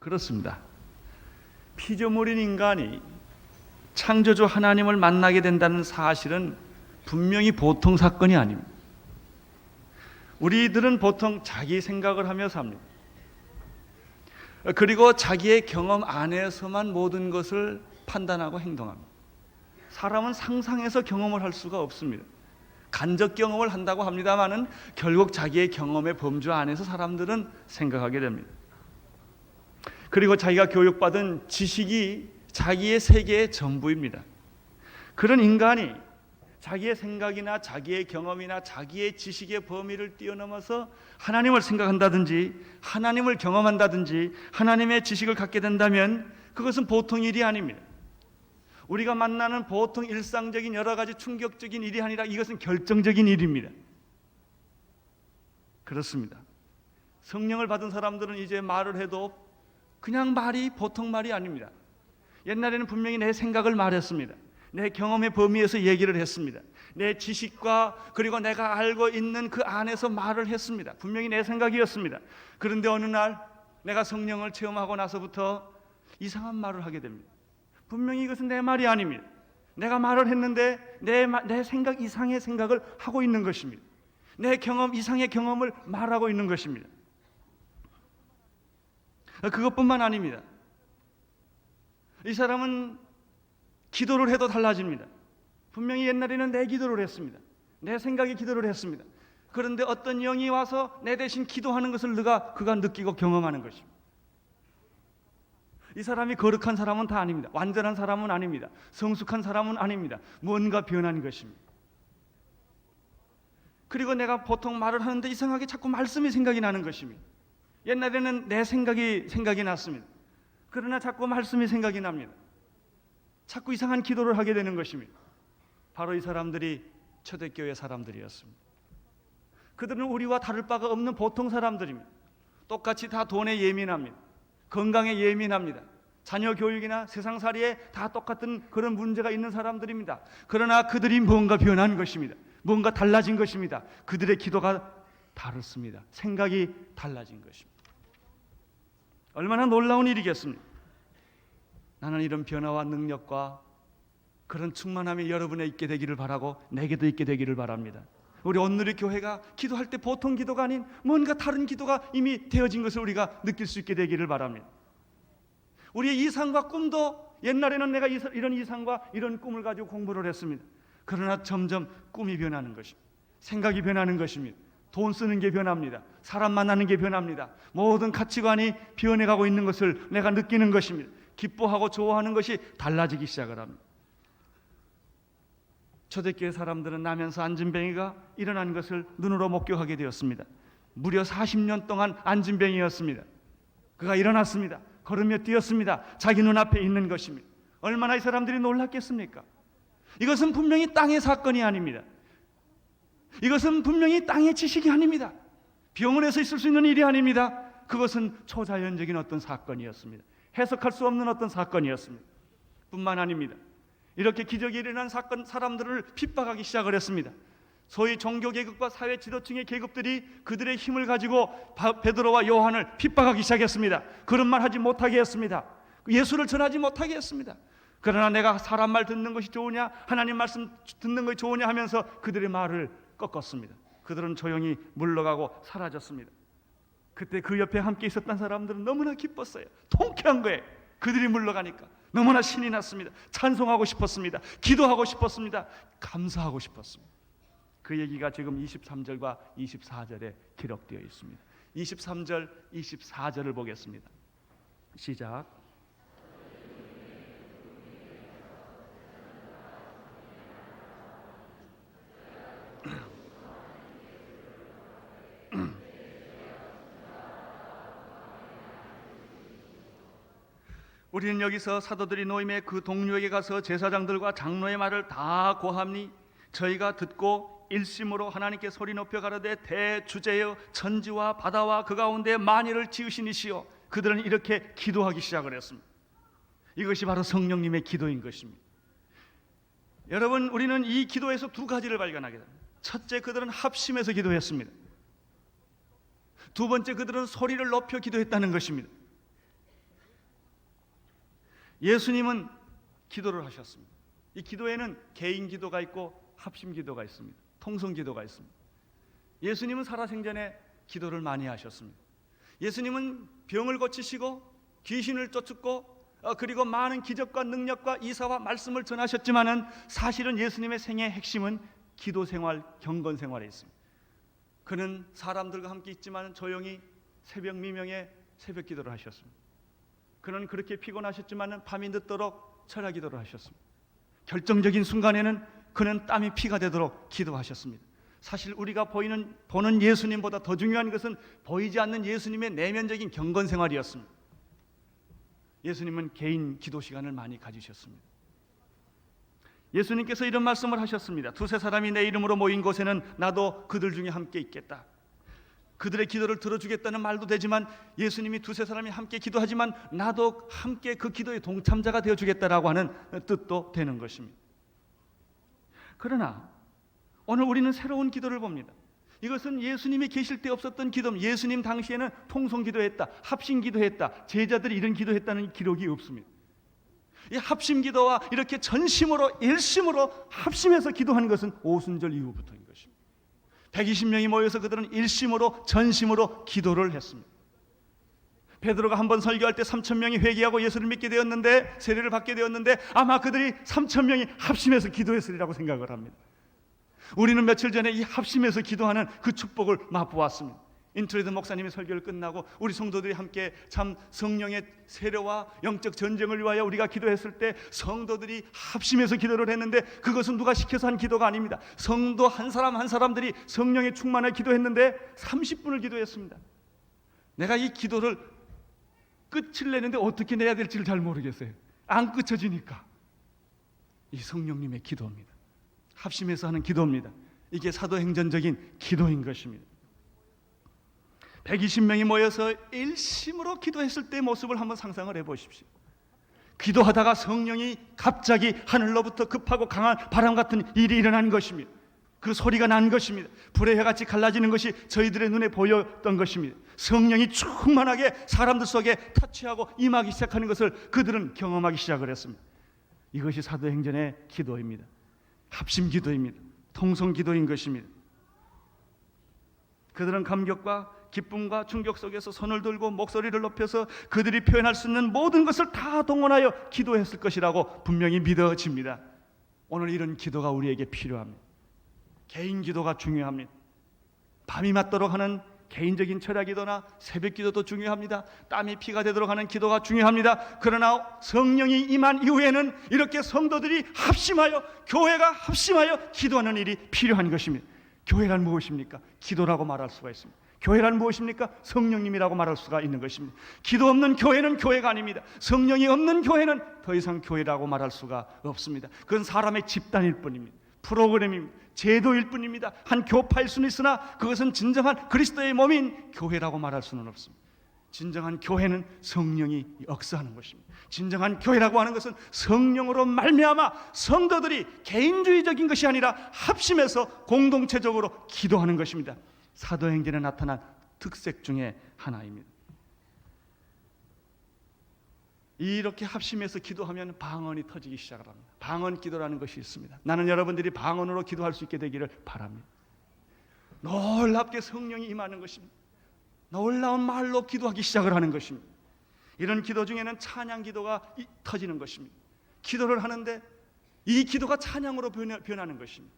그렇습니다. 피조물인 인간이 창조주 하나님을 만나게 된다는 사실은 분명히 보통 사건이 아닙니다. 우리들은 보통 자기 생각을 하며 삽니다. 그리고 자기의 경험 안에서만 모든 것을 판단하고 행동합니다. 사람은 상상해서 경험을 할 수가 없습니다. 간접 경험을 한다고 합니다마는 결국 자기의 경험의 범주 안에서 사람들은 생각하게 됩니다. 그리고 자기가 교육받은 지식이 자기의 세계의 전부입니다. 그런 인간이 자기의 생각이나 자기의 경험이나 자기의 지식의 범위를 뛰어넘어서 하나님을 생각한다든지 하나님을 경험한다든지 하나님의 지식을 갖게 된다면 그것은 보통 일이 아닙니다. 우리가 만나는 보통 일상적인 여러 가지 충격적인 일이 아니라 이것은 결정적인 일입니다. 그렇습니다. 성령을 받은 사람들은 이제 말을 해도 그냥 말이 보통 말이 아닙니다. 옛날에는 분명히 내 생각을 말했습니다. 내 경험의 범위에서 얘기를 했습니다. 내 지식과 그리고 내가 알고 있는 그 안에서 말을 했습니다. 분명히 내 생각이었습니다. 그런데 어느 날 내가 성령을 체험하고 나서부터 이상한 말을 하게 됩니다. 분명히 이것은 내 말이 아닙니다. 내가 말을 했는데 내 생각 이상의 생각을 하고 있는 것입니다. 내 경험 이상의 경험을 말하고 있는 것입니다. 그것뿐만 아닙니다. 이 사람은 기도를 해도 달라집니다. 분명히 옛날에는 내 기도를 했습니다. 내 생각이 기도를 했습니다. 그런데 어떤 영이 와서 내 대신 기도하는 것을 그가 느끼고 경험하는 것입니다. 이 사람이 거룩한 사람은 다 아닙니다. 완전한 사람은 아닙니다. 성숙한 사람은 아닙니다. 뭔가 변한 것입니다. 그리고 내가 보통 말을 하는데 이상하게 자꾸 말씀이 생각이 나는 것입니다. 옛날에는 내 생각이 났습니다. 그러나 자꾸 말씀이 생각이 납니다. 자꾸 이상한 기도를 하게 되는 것입니다. 바로 이 사람들이 초대교회 사람들이었습니다. 그들은 우리와 다를 바가 없는 보통 사람들입니다. 똑같이 다 돈에 예민합니다. 건강에 예민합니다. 자녀 교육이나 세상살이에 다 똑같은 그런 문제가 있는 사람들입니다. 그러나 그들이 뭔가 변한 것입니다. 뭔가 달라진 것입니다. 그들의 기도가 다릅니다. 생각이 달라진 것입니다. 얼마나 놀라운 일이겠습니까? 나는 이런 변화와 능력과 그런 충만함이 여러분에 있게 되기를 바라고 내게도 있게 되기를 바랍니다. 우리 온누리 교회가 기도할 때 보통 기도가 아닌 뭔가 다른 기도가 이미 되어진 것을 우리가 느낄 수 있게 되기를 바랍니다. 우리의 이상과 꿈도 옛날에는 내가 이런 이상과 이런 꿈을 가지고 공부를 했습니다. 그러나 점점 꿈이 변하는 것입니다. 생각이 변하는 것입니다. 돈 쓰는 게 변합니다. 사람 만나는 게 변합니다. 모든 가치관이 변해가고 있는 것을 내가 느끼는 것입니다. 기뻐하고 좋아하는 것이 달라지기 시작을 합니다. 초대교회 사람들은 나면서 안진뱅이가 일어난 것을 눈으로 목격하게 되었습니다. 무려 40년 동안 안진뱅이였습니다. 그가 일어났습니다. 걸으며 뛰었습니다. 자기 눈앞에 있는 것입니다. 얼마나 이 사람들이 놀랐겠습니까? 이것은 분명히 땅의 사건이 아닙니다. 이것은 분명히 땅의 지식이 아닙니다. 병원에서 있을 수 있는 일이 아닙니다. 그것은 초자연적인 어떤 사건이었습니다. 해석할 수 없는 어떤 사건이었습니다. 뿐만 아닙니다. 이렇게 기적이 일어난 사람들을 핍박하기 시작을 했습니다. 소위 종교계급과 사회 지도층의 계급들이 그들의 힘을 가지고 베드로와 요한을 핍박하기 시작했습니다. 그런 말 하지 못하게 했습니다. 예수를 전하지 못하게 했습니다. 그러나 내가 사람 말 듣는 것이 좋으냐 하나님 말씀 듣는 것이 좋으냐 하면서 그들의 말을 꺾었습니다. 그들은 조용히 물러가고 사라졌습니다. 그때 그 옆에 함께 있었던 사람들은 너무나 기뻤어요. 통쾌한 거예요. 그들이 물러가니까 너무나 신이 났습니다. 찬송하고 싶었습니다. 기도하고 싶었습니다. 감사하고 싶었습니다. 그 얘기가 지금 23절과 24절에 기록되어 있습니다. 23절, 24절을 보겠습니다. 시작. 우리는 여기서 사도들이 노임의 그 동료에게 가서 제사장들과 장로의 말을 다 고함니 저희가 듣고 일심으로 하나님께 소리 높여 가로되 대주제여 천지와 바다와 그 가운데 만일을 지으시니시여. 그들은 이렇게 기도하기 시작을 했습니다. 이것이 바로 성령님의 기도인 것입니다. 여러분, 우리는 이 기도에서 두 가지를 발견하게 됩니다. 첫째, 그들은 합심해서 기도했습니다. 두 번째, 그들은 소리를 높여 기도했다는 것입니다. 예수님은 기도를 하셨습니다. 이 기도에는 개인 기도가 있고 합심 기도가 있습니다. 통성 기도가 있습니다. 예수님은 살아생전에 기도를 많이 하셨습니다. 예수님은 병을 고치시고 귀신을 쫓고 그리고 많은 기적과 능력과 이사와 말씀을 전하셨지만은 사실은 예수님의 생애의 핵심은 기도 생활, 경건 생활에 있습니다. 그는 사람들과 함께 있지만 조용히 새벽 미명에 새벽 기도를 하셨습니다. 그는 그렇게 피곤하셨지만 밤이 늦도록 철야 기도를 하셨습니다. 결정적인 순간에는 그는 땀이 피가 되도록 기도하셨습니다. 사실 우리가 보는 예수님보다 더 중요한 것은 보이지 않는 예수님의 내면적인 경건 생활이었습니다. 예수님은 개인 기도 시간을 많이 가지셨습니다. 예수님께서 이런 말씀을 하셨습니다. 두세 사람이 내 이름으로 모인 곳에는 나도 그들 중에 함께 있겠다. 그들의 기도를 들어주겠다는 말도 되지만 예수님이 두세 사람이 함께 기도하지만 나도 함께 그 기도의 동참자가 되어주겠다라고 하는 뜻도 되는 것입니다. 그러나 오늘 우리는 새로운 기도를 봅니다. 이것은 예수님이 계실 때 없었던 기도입니다. 예수님 당시에는 통성 기도했다, 합심 기도했다, 제자들이 이런 기도했다는 기록이 없습니다. 이 합심 기도와 이렇게 전심으로 일심으로 합심해서 기도하는 것은 오순절 이후부터인 것입니다. 120명이 모여서 그들은 일심으로 전심으로 기도를 했습니다. 베드로가 한번 설교할 때 3,000명이 회개하고 예수를 믿게 되었는데, 세례를 받게 되었는데 아마 그들이 3,000명이 합심해서 기도했으리라고 생각을 합니다. 우리는 며칠 전에 이 합심해서 기도하는 그 축복을 맛보았습니다. 인트레드 목사님이 설교를 끝나고 우리 성도들이 함께 참 성령의 세례와 영적 전쟁을 위하여 우리가 기도했을 때 성도들이 합심해서 기도를 했는데 그것은 누가 시켜서 한 기도가 아닙니다. 성도 한 사람 한 사람들이 성령의 충만을 기도했는데 30분을 기도했습니다. 내가 이 기도를 끝을 내는데 어떻게 내야 될지를 잘 모르겠어요. 안 끝쳐지니까. 이 성령님의 기도입니다. 합심해서 하는 기도입니다. 이게 사도행전적인 기도인 것입니다. 120명이 모여서 일심으로 기도했을 때의 모습을 한번 상상을 해보십시오. 기도하다가 성령이 갑자기 하늘로부터 급하고 강한 바람 같은 일이 일어난 것입니다. 그 소리가 난 것입니다. 불의 해같이 갈라지는 것이 저희들의 눈에 보였던 것입니다. 성령이 충만하게 사람들 속에 터치하고 임하기 시작하는 것을 그들은 경험하기 시작을 했습니다. 이것이 사도행전의 기도입니다. 합심 기도입니다. 통성 기도인 것입니다. 그들은 감격과 기쁨과 충격 속에서 손을 들고 목소리를 높여서 그들이 표현할 수 있는 모든 것을 다 동원하여 기도했을 것이라고 분명히 믿어집니다. 오늘 이런 기도가 우리에게 필요합니다. 개인 기도가 중요합니다. 밤이 맞도록 하는 개인적인 철야 기도나 새벽 기도도 중요합니다. 땀이 피가 되도록 하는 기도가 중요합니다. 그러나 성령이 임한 이후에는 이렇게 성도들이 합심하여, 교회가 합심하여 기도하는 일이 필요한 것입니다. 교회란 무엇입니까? 기도라고 말할 수가 있습니다. 교회란 무엇입니까? 성령님이라고 말할 수가 있는 것입니다. 기도 없는 교회는 교회가 아닙니다. 성령이 없는 교회는 더 이상 교회라고 말할 수가 없습니다. 그건 사람의 집단일 뿐입니다. 프로그램입니다. 제도일 뿐입니다. 한 교파일 수는 있으나 그것은 진정한 그리스도의 몸인 교회라고 말할 수는 없습니다. 진정한 교회는 성령이 역사하는 것입니다. 진정한 교회라고 하는 것은 성령으로 말미암아 성도들이 개인주의적인 것이 아니라 합심해서 공동체적으로 기도하는 것입니다. 사도행전에 나타난 특색 중에 하나입니다. 이렇게 합심해서 기도하면 방언이 터지기 시작을 합니다. 방언 기도라는 것이 있습니다. 나는 여러분들이 방언으로 기도할 수 있게 되기를 바랍니다. 놀랍게 성령이 임하는 것입니다. 놀라운 말로 기도하기 시작을 하는 것입니다. 이런 기도 중에는 찬양 기도가 터지는 것입니다. 기도를 하는데 이 기도가 찬양으로 변하는 것입니다.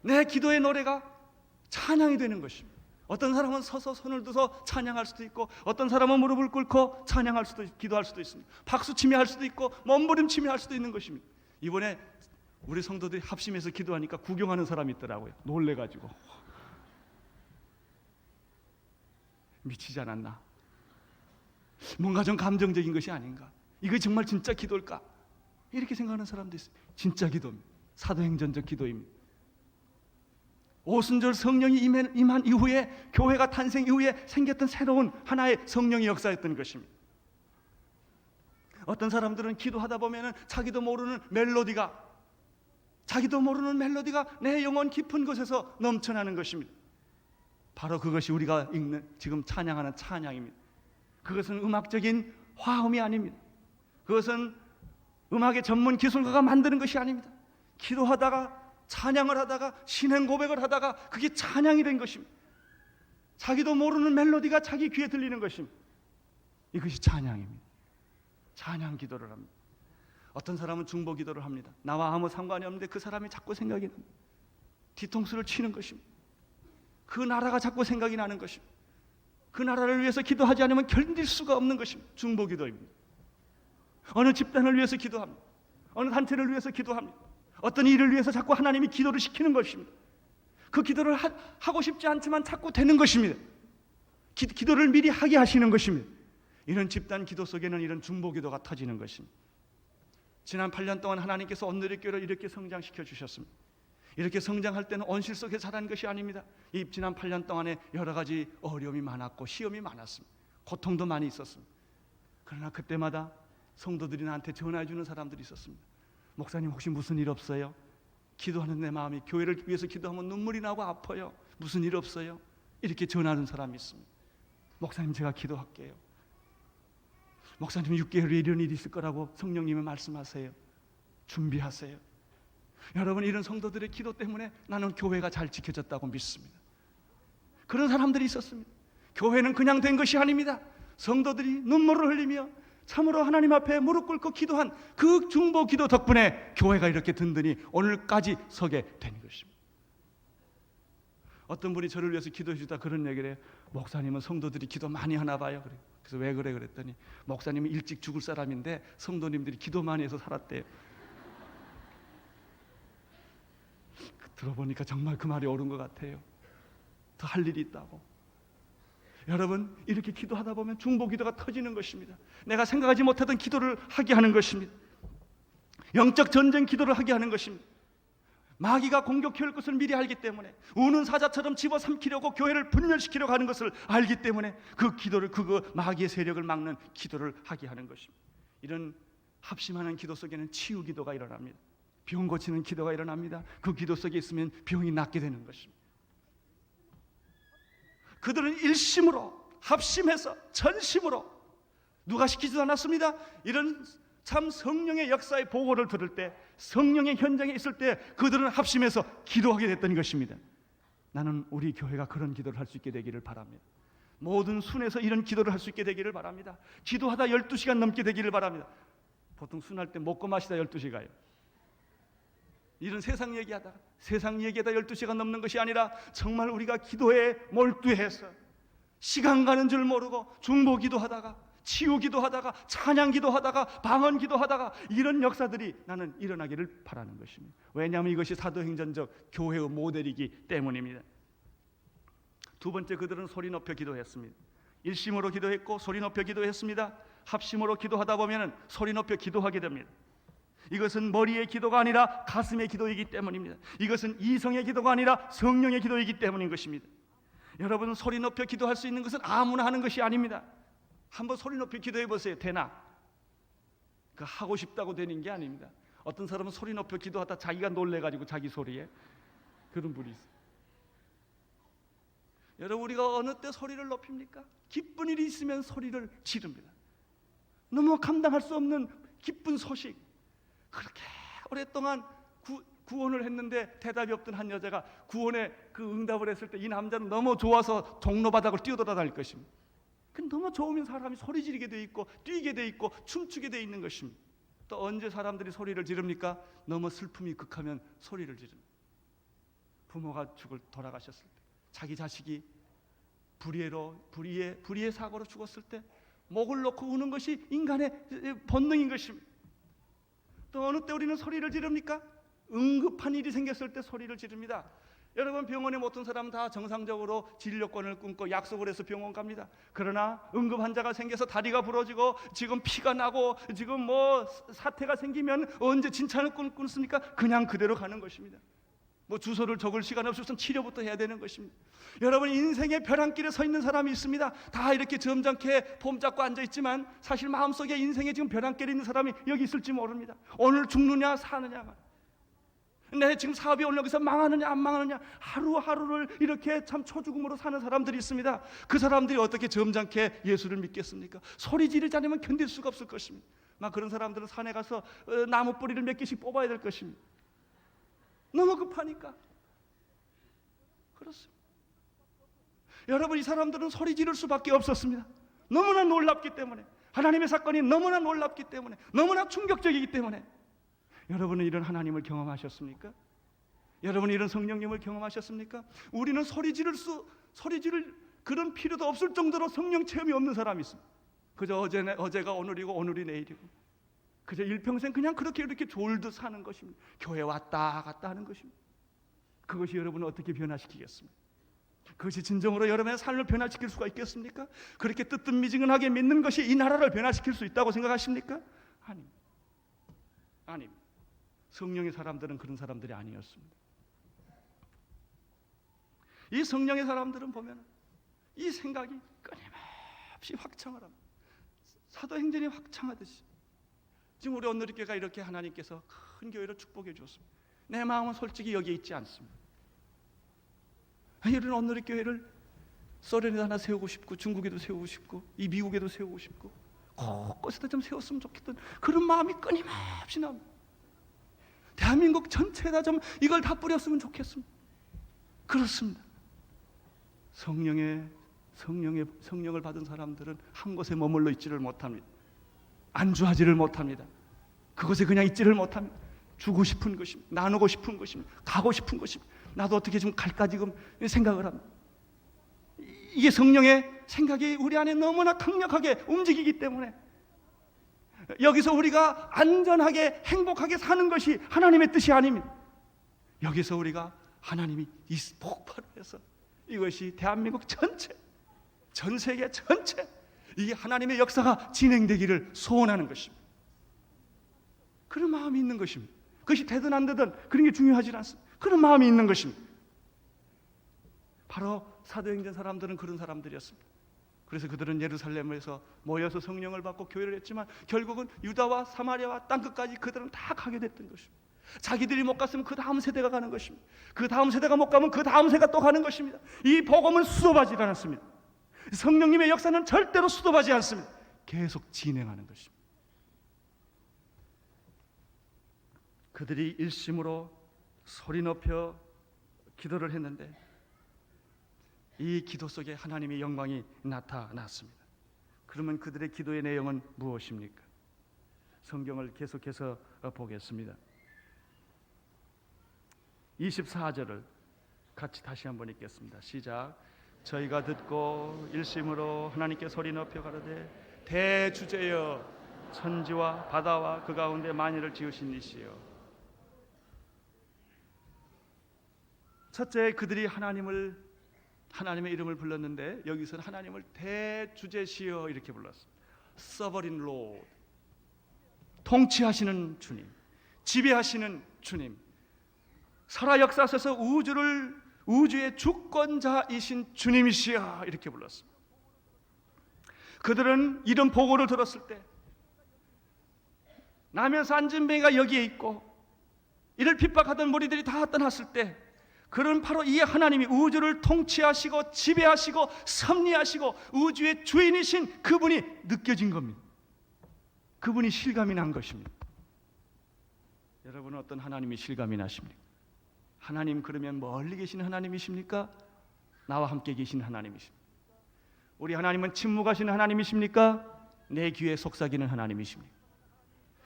내 기도의 노래가 찬양이 되는 것입니다. 어떤 사람은 서서 손을 들어서 찬양할 수도 있고, 어떤 사람은 무릎을 꿇고 찬양할 수도, 기도할 수도 있습니다. 박수치며 할 수도 있고, 몸부림치며 할 수도 있는 것입니다. 이번에 우리 성도들이 합심해서 기도하니까 구경하는 사람이 있더라고요. 놀래가지고 미치지 않았나? 뭔가 좀 감정적인 것이 아닌가? 이거 정말 진짜 기도일까? 이렇게 생각하는 사람도 있어요. 진짜 기도입니다. 사도행전적 기도입니다. 오순절 성령이 임한 이후에, 교회가 탄생 이후에 생겼던 새로운 하나의 성령의 역사였던 것입니다. 어떤 사람들은 기도하다 보면 자기도 모르는 멜로디가 내 영혼 깊은 곳에서 넘쳐나는 것입니다. 바로 그것이 우리가 읽는 지금 찬양하는 찬양입니다. 그것은 음악적인 화음이 아닙니다. 그것은 음악의 전문 기술가가 만드는 것이 아닙니다. 기도하다가 찬양을 하다가 신앙 고백을 하다가 그게 찬양이 된 것입니다. 자기도 모르는 멜로디가 자기 귀에 들리는 것입니다. 이것이 찬양입니다. 찬양 기도를 합니다. 어떤 사람은 중보 기도를 합니다. 나와 아무 상관이 없는데 그 사람이 자꾸 생각이 납니다. 뒤통수를 치는 것입니다. 그 나라가 자꾸 생각이 나는 것입니다. 그 나라를 위해서 기도하지 않으면 견딜 수가 없는 것입니다. 중보 기도입니다. 어느 집단을 위해서 기도합니다. 어느 단체를 위해서 기도합니다. 어떤 일을 위해서 자꾸 하나님이 기도를 시키는 것입니다. 그 기도를 하고 싶지 않지만 자꾸 되는 것입니다. 기도를 미리 하게 하시는 것입니다. 이런 집단 기도 속에는 이런 중보 기도가 터지는 것입니다. 지난 8년 동안 하나님께서 온누리교회를 이렇게 성장시켜 주셨습니다. 이렇게 성장할 때는 온실 속에 자란 것이 아닙니다. 이 지난 8년 동안에 여러 가지 어려움이 많았고 시험이 많았습니다. 고통도 많이 있었습니다. 그러나 그때마다 성도들이 나한테 전화해 주는 사람들이 있었습니다. 목사님 혹시 무슨 일 없어요? 기도하는 내 마음이 교회를 위해서 기도하면 눈물이 나고 아파요. 무슨 일 없어요? 이렇게 전하는 사람이 있습니다. 목사님 제가 기도할게요. 목사님 6개월 후에 이런 일이 있을 거라고 성령님이 말씀하세요. 준비하세요. 여러분 이런 성도들의 기도 때문에 나는 교회가 잘 지켜졌다고 믿습니다. 그런 사람들이 있었습니다. 교회는 그냥 된 것이 아닙니다. 성도들이 눈물을 흘리며 참으로 하나님 앞에 무릎 꿇고 기도한 그 중보 기도 덕분에 교회가 이렇게 든든히 오늘까지 서게 된 것입니다. 어떤 분이 저를 위해서 기도해 주다 그런 얘기를 해요. 목사님은 성도들이 기도 많이 하나 봐요. 그래서 왜 그래 그랬더니 목사님은 일찍 죽을 사람인데 성도님들이 기도 많이 해서 살았대요. 들어보니까 정말 그 말이 옳은 것 같아요. 더 할 일이 있다고. 여러분 이렇게 기도하다 보면 중보 기도가 터지는 것입니다. 내가 생각하지 못하던 기도를 하게 하는 것입니다. 영적 전쟁 기도를 하게 하는 것입니다. 마귀가 공격해올 것을 미리 알기 때문에 우는 사자처럼 집어삼키려고 교회를 분열시키려고 하는 것을 알기 때문에 그 기도를 마귀의 세력을 막는 기도를 하게 하는 것입니다. 이런 합심하는 기도 속에는 치유 기도가 일어납니다. 병 고치는 기도가 일어납니다. 그 기도 속에 있으면 병이 낫게 되는 것입니다. 그들은 일심으로 합심해서 전심으로 누가 시키지도 않았습니다. 이런 참 성령의 역사의 보고를 들을 때 성령의 현장에 있을 때 그들은 합심해서 기도하게 됐던 것입니다. 나는 우리 교회가 그런 기도를 할 수 있게 되기를 바랍니다. 모든 순에서 이런 기도를 할 수 있게 되기를 바랍니다. 기도하다 12시간 넘게 되기를 바랍니다. 보통 순할 때 먹고 마시다 12시가요. 이런 세상 얘기하다 12시간 넘는 것이 아니라 정말 우리가 기도에 몰두해서 시간 가는 줄 모르고 중보 기도하다가 치유 기도하다가 찬양 기도하다가 방언 기도하다가 이런 역사들이 나는 일어나기를 바라는 것입니다. 왜냐하면 이것이 사도행전적 교회의 모델이기 때문입니다. 두 번째, 그들은 소리 높여 기도했습니다. 일심으로 기도했고 소리 높여 기도했습니다. 합심으로 기도하다 보면 소리 높여 기도하게 됩니다. 이것은 머리의 기도가 아니라 가슴의 기도이기 때문입니다. 이것은 이성의 기도가 아니라 성령의 기도이기 때문인 것입니다. 여러분 소리 높여 기도할 수 있는 것은 아무나 하는 것이 아닙니다. 한번 소리 높여 기도해 보세요. 되나? 그 하고 싶다고 되는 게 아닙니다. 어떤 사람은 소리 높여 기도하다 자기가 놀래가지고 자기 소리에 그런 분이 있어요. 여러분 우리가 어느 때 소리를 높입니까? 기쁜 일이 있으면 소리를 지릅니다. 너무 감당할 수 없는 기쁜 소식, 그렇게 오랫동안 구원을 했는데 대답이 없던 한 여자가 구원에 그 응답을 했을 때 이 남자는 너무 좋아서 종로바닥을 뛰어돌아다닐 것입니다. 너무 좋으면 사람이 소리 지르게 돼 있고 뛰게 돼 있고 춤추게 돼 있는 것입니다. 또 언제 사람들이 소리를 지릅니까? 너무 슬픔이 극하면 소리를 지릅니다. 부모가 돌아가셨을 때, 자기 자식이 불의의 사고로 죽었을 때 목을 놓고 우는 것이 인간의 본능인 것입니다. 또 어느 때 우리는 소리를 지릅니까? 응급한 일이 생겼을 때 소리를 지릅니다. 여러분 병원에 못 온 사람은 다 정상적으로 진료권을 끊고 약속을 해서 병원 갑니다. 그러나 응급 환자가 생겨서 다리가 부러지고 지금 피가 나고 지금 뭐 사태가 생기면 언제 진찰을 끊습니까? 그냥 그대로 가는 것입니다. 뭐 주소를 적을 시간 없이 우선 치료부터 해야 되는 것입니다. 여러분 인생의 벼랑길에 서 있는 사람이 있습니다. 다 이렇게 점잖게 폼 잡고 앉아있지만 사실 마음속에 인생에 지금 벼랑길에 있는 사람이 여기 있을지 모릅니다. 오늘 죽느냐 사느냐가, 내 지금 사업이 오늘 여기서 망하느냐 안 망하느냐, 하루하루를 이렇게 참 초죽음으로 사는 사람들이 있습니다. 그 사람들이 어떻게 점잖게 예수를 믿겠습니까? 소리 지르지 않으면 견딜 수가 없을 것입니다. 막 그런 사람들은 산에 가서 나무 뿌리를 몇 개씩 뽑아야 될 것입니다. 너무 급하니까. 그렇습니다. 여러분, 이 사람들은 소리 지를 수밖에 없었습니다. 너무나 놀랍기 때문에, 하나님의 사건이 너무나 놀랍기 때문에, 너무나 충격적이기 때문에. 여러분은 이런 하나님을 경험하셨습니까? 여러분은 이런 성령님을 경험하셨습니까? 우리는 소리 지를 그런 필요도 없을 정도로 성령 체험이 없는 사람이 있습니다. 그저 어제가 오늘이고 오늘이 내일이고, 그저 일평생 그냥 그렇게 이렇게 졸듯 사는 것입니다. 교회 왔다 갔다 하는 것입니다. 그것이 여러분을 어떻게 변화시키겠습니까? 그것이 진정으로 여러분의 삶을 변화시킬 수가 있겠습니까? 그렇게 뜨뜻미지근하게 믿는 것이 이 나라를 변화시킬 수 있다고 생각하십니까? 아닙니다. 성령의 사람들은 그런 사람들이 아니었습니다. 이 성령의 사람들은 보면 이 생각이 끊임없이 확장을 합니다. 사도행전이 확장하듯이. 지금 우리 온누리교회가 이렇게 하나님께서 큰 교회를 축복해 주었습니다. 내 마음은 솔직히 여기에 있지 않습니다. 이런 온누리교회를 소련에도 하나 세우고 싶고, 중국에도 세우고 싶고, 이 미국에도 세우고 싶고, 곳곳에다 좀 세웠으면 좋겠던 그런 마음이 끊임없이 납니다. 대한민국 전체에다 좀 이걸 다 뿌렸으면 좋겠습니다. 그렇습니다. 성령을 받은 사람들은 한 곳에 머물러 있지를 못합니다. 안주하지를 못합니다. 그곳에 그냥 있지를 못합니다. 주고 싶은 것입니다. 나누고 싶은 것입니다. 가고 싶은 것입니다. 나도 어떻게 좀 갈까 지금 생각을 합니다. 이게 성령의 생각이 우리 안에 너무나 강력하게 움직이기 때문에, 여기서 우리가 안전하게 행복하게 사는 것이 하나님의 뜻이 아닙니다. 여기서 우리가 하나님이 이 폭발을 해서 이것이 대한민국 전체, 전 세계 전체 이 하나님의 역사가 진행되기를 소원하는 것입니다. 그런 마음이 있는 것입니다. 그것이 되든 안 되든 그런 게 중요하지 않습니다. 그런 마음이 있는 것입니다. 바로 사도행전 사람들은 그런 사람들이었습니다. 그래서 그들은 예루살렘에서 모여서 성령을 받고 교회를 했지만 결국은 유다와 사마리아와 땅끝까지 그들은 다 가게 됐던 것입니다. 자기들이 못 갔으면 그 다음 세대가 가는 것입니다. 그 다음 세대가 못 가면 그 다음 세대가 또 가는 것입니다. 이 복음은 수도하지 않았습니다. 성령님의 역사는 절대로 수도하지 않습니다. 계속 진행하는 것입니다. 그들이 일심으로 소리 높여 기도를 했는데 이 기도 속에 하나님의 영광이 나타났습니다. 그러면 그들의 기도의 내용은 무엇입니까? 성경을 계속해서 보겠습니다. 24절을 같이 다시 한번 읽겠습니다. 시작. 저희가 듣고 일심으로 하나님께 소리 높여 가로되 대주제여 천지와 바다와 그 가운데 만유를 지으신 이시여. 첫째, 그들이 하나님의 이름을 불렀는데 여기서는 하나님을 대주제시여 이렇게 불렀습니다. Sovereign Lord, 통치하시는 주님, 지배하시는 주님, 살아 역사하셔서 우주의 주권자이신 주님이시여 이렇게 불렀습니다. 그들은 이런 보고를 들었을 때, 나면서 안진뱅이가 여기에 있고 이를 핍박하던 무리들이 다 떠났을 때, 그런 바로 이 하나님이 우주를 통치하시고 지배하시고 섭리하시고 우주의 주인이신 그분이 느껴진 겁니다. 그분이 실감이 난 것입니다. 여러분은 어떤 하나님이 실감이 나십니까? 하나님 그러면 멀리 계신 하나님이십니까? 나와 함께 계신 하나님이십니까? 우리 하나님은 침묵하시는 하나님이십니까? 내 귀에 속삭이는 하나님이십니까?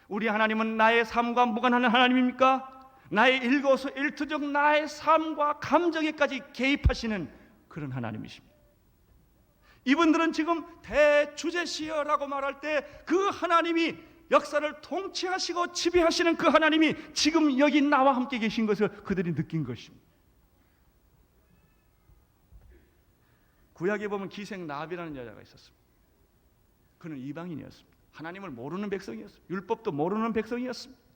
우리 하나님은 나의 삶과 무관한 하나님입니까? 나의 일거수일투족 나의 삶과 감정에까지 개입하시는 그런 하나님이십니다. 이분들은 지금 대주제시여라고 말할 때 그 하나님이 역사를 통치하시고 지배하시는 그 하나님이 지금 여기 나와 함께 계신 것을 그들이 느낀 것입니다. 구약에 보면 기생 라합이라는 여자가 있었습니다. 그는 이방인이었습니다. 하나님을 모르는 백성이었습니다. 율법도 모르는 백성이었습니다.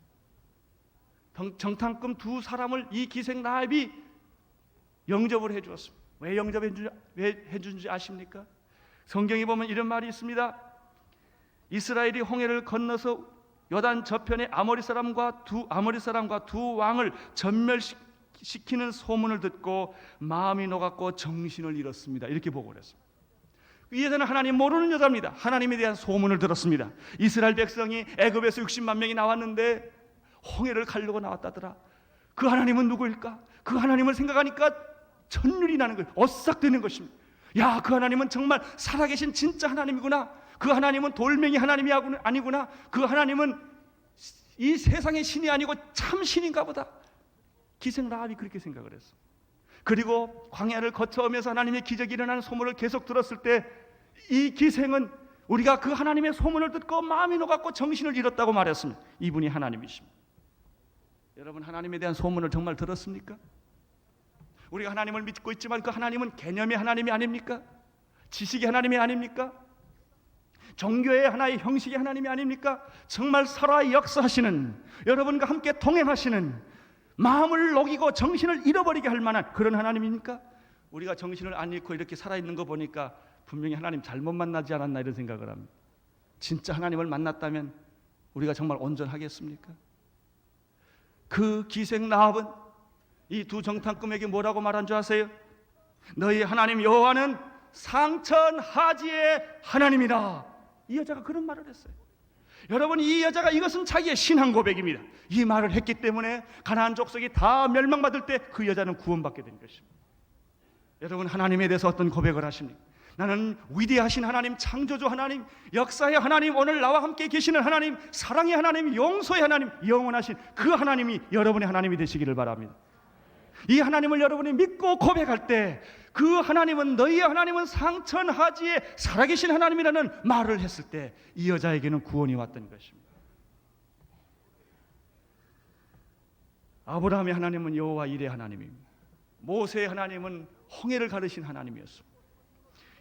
정탐꾼 두 사람을 이 기생 라합이 영접을 해주었습니다. 왜 해준지 아십니까? 성경에 보면 이런 말이 있습니다. 이스라엘이 홍해를 건너서 요단 저편에 아모리 사람과 두 왕을 전멸시키는 소문을 듣고 마음이 녹았고 정신을 잃었습니다. 이렇게 보고를 했습니다. 이 여자는 하나님 모르는 여자입니다. 하나님에 대한 소문을 들었습니다. 이스라엘 백성이 애굽에서 60만 명이 나왔는데 홍해를 가려고 나왔다더라. 그 하나님은 누구일까? 그 하나님을 생각하니까 천륜이 나는 거예요. 어싹되는 것입니다. 야, 그 하나님은 정말 살아계신 진짜 하나님이구나. 그 하나님은 돌멩이 하나님이 아니구나. 그 하나님은 이 세상의 신이 아니고 참 신인가 보다. 기생 라합이 그렇게 생각을 했어. 그리고 광야를 거쳐오면서 하나님의 기적이 일어나는 소문을 계속 들었을 때 이 기생은 우리가 그 하나님의 소문을 듣고 마음이 녹았고 정신을 잃었다고 말했습니다. 이분이 하나님이십니다. 여러분, 하나님에 대한 소문을 정말 들었습니까? 우리가 하나님을 믿고 있지만 그 하나님은 개념의 하나님이 아닙니까? 지식의 하나님이 아닙니까? 종교의 하나의 형식의 하나님이 아닙니까? 정말 살아 역사하시는, 여러분과 함께 동행하시는, 마음을 녹이고 정신을 잃어버리게 할 만한 그런 하나님입니까? 우리가 정신을 안 잃고 이렇게 살아있는 거 보니까 분명히 하나님 잘못 만나지 않았나 이런 생각을 합니다. 진짜 하나님을 만났다면 우리가 정말 온전하겠습니까? 그 기생 라합은 이 두 정탐꾼에게 뭐라고 말한 줄 아세요? 너희 하나님 여호와는 상천하지의 하나님이다. 이 여자가 그런 말을 했어요. 여러분, 이 여자가 이것은 자기의 신앙 고백입니다. 이 말을 했기 때문에 가나안 족속이 다 멸망받을 때 그 여자는 구원받게 된 것입니다. 여러분, 하나님에 대해서 어떤 고백을 하십니까? 나는 위대하신 하나님, 창조주 하나님, 역사의 하나님, 오늘 나와 함께 계시는 하나님, 사랑의 하나님, 용서의 하나님, 영원하신 그 하나님이 여러분의 하나님이 되시기를 바랍니다. 이 하나님을 여러분이 믿고 고백할 때 그 하나님은, 너희의 하나님은 상천하지에 살아계신 하나님이라는 말을 했을 때 이 여자에게는 구원이 왔던 것입니다. 아브라함의 하나님은 여호와 이레 하나님입니다. 모세의 하나님은 홍해를 가르신 하나님이었습니다.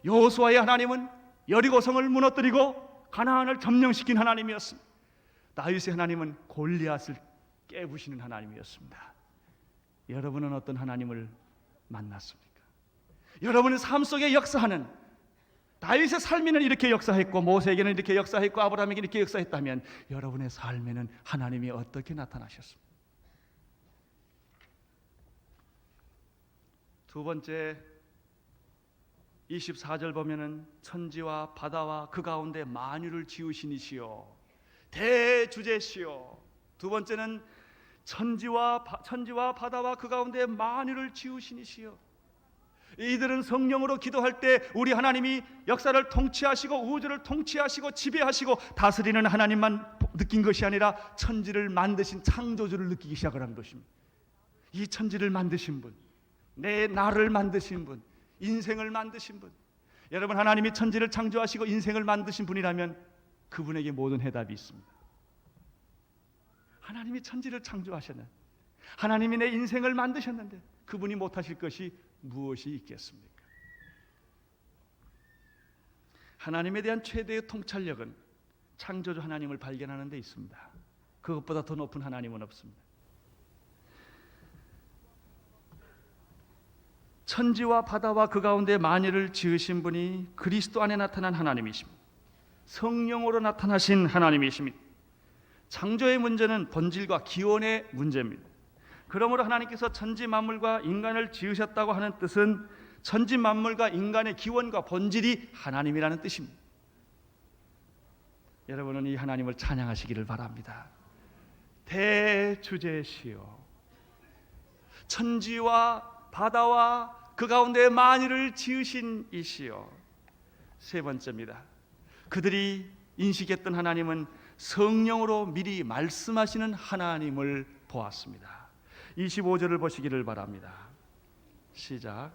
여호수아의 하나님은 여리고성을 무너뜨리고 가나안을 점령시킨 하나님이었습니다. 다윗의 하나님은 골리앗을 깨부시는 하나님이었습니다. 여러분은 어떤 하나님을 만났습니까? 여러분의 삶 속에 역사하는, 다윗의 삶에는 이렇게 역사했고 모세에게는 이렇게 역사했고 아브라함에게 이렇게 역사했다면 여러분의 삶에는 하나님이 어떻게 나타나셨습니까? 두 번째, 24절 보면은 천지와 바다와 그 가운데 만유를 지으신 이시요 대주제시요. 두 번째는 천지와 바다와 그 가운데 만유를 지으신 이시요. 이들은 성령으로 기도할 때 우리 하나님이 역사를 통치하시고 우주를 통치하시고 지배하시고 다스리는 하나님만 느낀 것이 아니라 천지를 만드신 창조주를 느끼기 시작을 한 것입니다. 이 천지를 만드신 분, 내 나를 만드신 분, 인생을 만드신 분, 여러분, 하나님이 천지를 창조하시고 인생을 만드신 분이라면 그분에게 모든 해답이 있습니다. 하나님이 천지를 창조하셨는데, 하나님이 내 인생을 만드셨는데 그분이 못하실 것이 무엇이 있겠습니까? 하나님에 대한 최대의 통찰력은 창조주 하나님을 발견하는 데 있습니다. 그것보다 더 높은 하나님은 없습니다. 천지와 바다와 그 가운데 만유를 지으신 분이 그리스도 안에 나타난 하나님이십니다. 성령으로 나타나신 하나님이십니다. 창조의 문제는 본질과 기원의 문제입니다. 그러므로 하나님께서 천지 만물과 인간을 지으셨다고 하는 뜻은 천지 만물과 인간의 기원과 본질이 하나님이라는 뜻입니다. 여러분은 이 하나님을 찬양하시기를 바랍니다. 대주제시요, 천지와 바다와 그 가운데 만유를 지으신 이시요. 세 번째입니다. 그들이 인식했던 하나님은 성령으로 미리 말씀하시는 하나님을 보았습니다. 25절을 보시기를 바랍니다. 시작.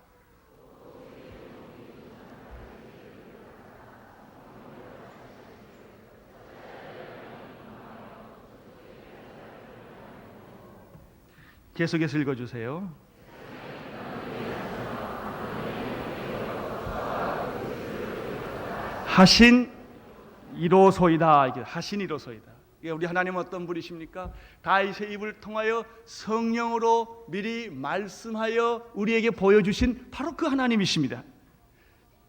계속해서 읽어주세요. 하신 이로소이다. 하신 이로소이다. 우리 하나님은 어떤 분이십니까? 다윗의 입을 통하여 성령으로 미리 말씀하여 우리에게 보여주신 바로 그 하나님이십니다.